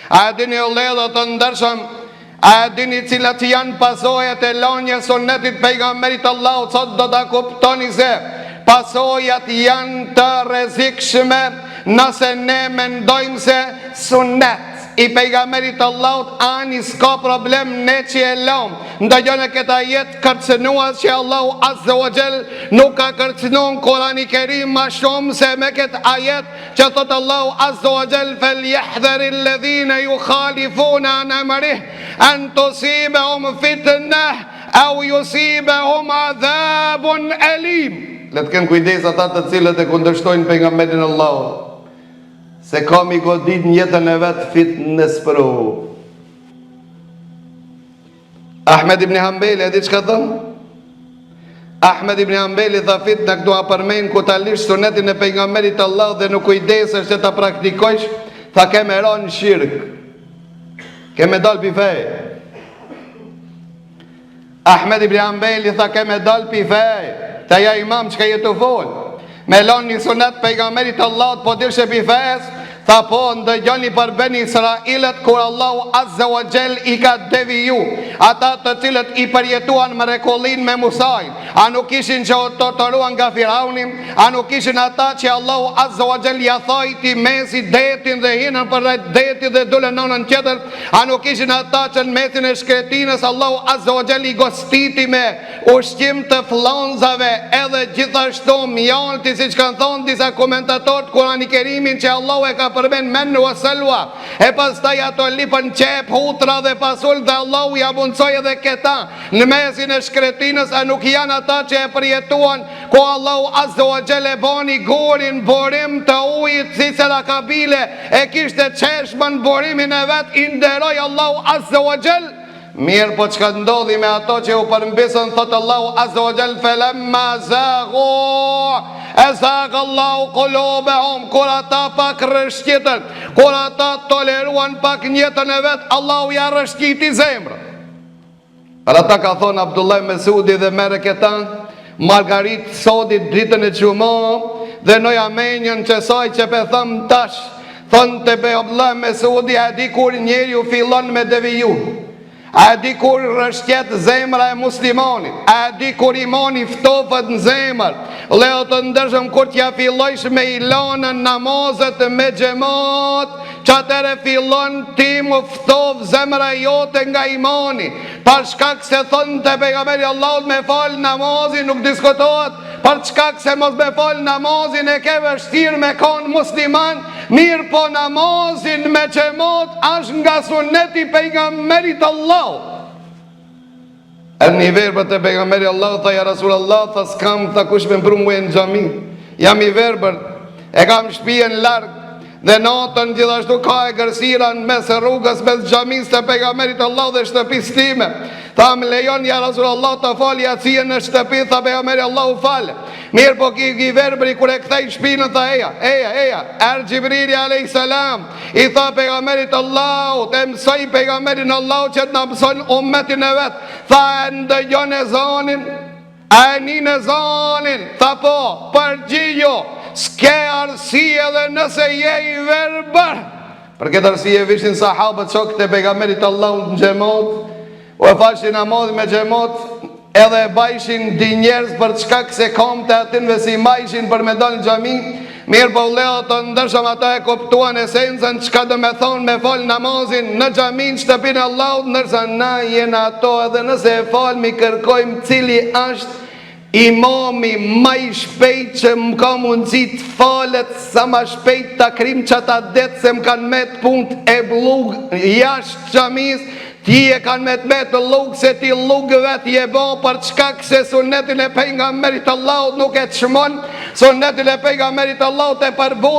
A dini o ledhët të ndërshëm, a dini cilat janë pasojat e lënjes sunetit pejgamberit Allahut? Sot do ta kuptoni se pasojat janë të rrezikshme nëse ne mendojmë se sunet i pejgamberit Allahut ani s'ka problem ne që e lëm. Ndajën e këta jetë kërcënuar që Allahu Azza wa Jall nuk ka kërcënuar në Kur'an i Kerim ma shumë se me këtë ajet që thot Allahu Azza wa Jall falyahdhari alladhina yukhalifuna an amrih an tusibahum fitnah aw yusibahum adhabun alim. Le të kenë kujdes ata të cilët e kundërshtojnë pejgamberin Allahut, se kam i godit në jetën e vetë fitnes për u. Ahmed ibn Hanbeli, e di që ka thëmë? Ahmed ibn Hanbeli tha fitna këtu a përmenë ku ta lish sunetin e pejgamberit Allah dhe nuk kujdesësh që ta praktikojsh, tha keme ra në shirk, keme dal pi fej. Ahmed ibn Hanbeli tha keme dal pi fej, ta ja imam që ka jetu folë. Me lanë një sunet pejgamberit Allah po dirshe pi fejës, tha po ndëgjoni për Beni Israilet kur Allahu Azza wa Jall i ka deviju ata të cilët i përjetuan mrekullin me Musajn. A nuk ishin që o torturuan nga Firaunim? A nuk ishin ata që Allahu Azza wa Jall ja thojti mesi detin dhe hinën për rreth detit dhe dule nënën tjetër? A nuk ishin ata që në mesin e shkretinës Allahu Azza wa Jall i gostiti me ushqim të flonzave edhe gjithashtu mjalti, si që kanë thonë disa komentatorët Kur'an i Kerimin që Allahu e ka përmen mennu o selva, e pas taj ato lipën qep, hutra dhe pasull dhe Allahu ja bundsoj edhe këta në mesin e shkretinës. A nuk janë ata që e përjetuan ku Allahu Azza wa Jall e boni gurin borim të ujit si se la kabile e kishte qeshmën borimin e vet inderoj Allahu Azza wa Jall. Mirë, po që ka ndodhi me ato që u përmbisën, thotë Allahu Azza wa Jall felemma zaghu e zagë Allahu kulubehum, kur ata pak rëshqitën, kur ata toleruan pak njetën e vetë, Allahu ja rëshqiti zemrë. Për ata ka thonë Abdullah Mesudi dhe mere këta Margarit Sodit dritën e qumo dhe noja menjën që saj që pe thëmë tash, thonë të be Abdullah Mesudi, a di kur njeri u fillon me deviju, a di kur rëshqet zemra e muslimonit, a di kur imani ftofët në zemër. Leo të ndërshëm kur t'ja fillojsh me ilonën namazet me gjemot, që atëre fillon ti mu ftof zemra jote nga imani, për shkak se thonë të pejgamberi Allahut me falë namazin nuk diskutohet, për shkak se mos me falë namazin e ke vështirë me konë musliman. Mirë po namazin me gjemot është nga suneti pejgamberit Allah. E një verbër të pejgamberi Allah, tha ja Rasul Allah, tha s'kam tha kush me mbru muë në gjami, jam i verbër, e kam shpijen largë, dhe natën gjithashtu ka e gërsira në mes rrugës mes gjamis të pejgamberit Allah dhe shtëpis time. Tha më lejon ja Rasul Allah të falë jacije në shtëpi, tha pejgamberi Allah u falë. Mirë po ki verbëri kër e këthej shpinën, tha eja, er Gjibrili a.s. I tha pejgamberit Allah, të mësoj pejgamberin Allah që të në mësojnë umetin e vetë, tha e ndëgjon e zonin, a e një e zonin, tha po, përgjigjo, s'ke arsie dhe nëse je i verbër. Për këtë arsie vishin sahabët shokët e pejgamberit Allah në gjemot, u e fashin namaz me gjemot, edhe e bajshin di njerës për çka këse kom të atinve si majshin për me do në gjami. Mirë po leo të ndërshëm ata e koptuan esencën çka dhe me thonë me falë namazin në gjamin shtëpinë Allahut, nërsa na jena ato edhe nëse e falë mi kërkojmë cili është imami ma i shpejt që më ka mundësi të falet sa ma shpejt të krim që ata detë se më kanë met punt e blug jashtë gjamis, ti e kanë met lug se ti lug vet je bo për çkak se sunetin e pejgamberit Allahut nuk e çmon, sunetin e pejgamberit Allahut e përbot.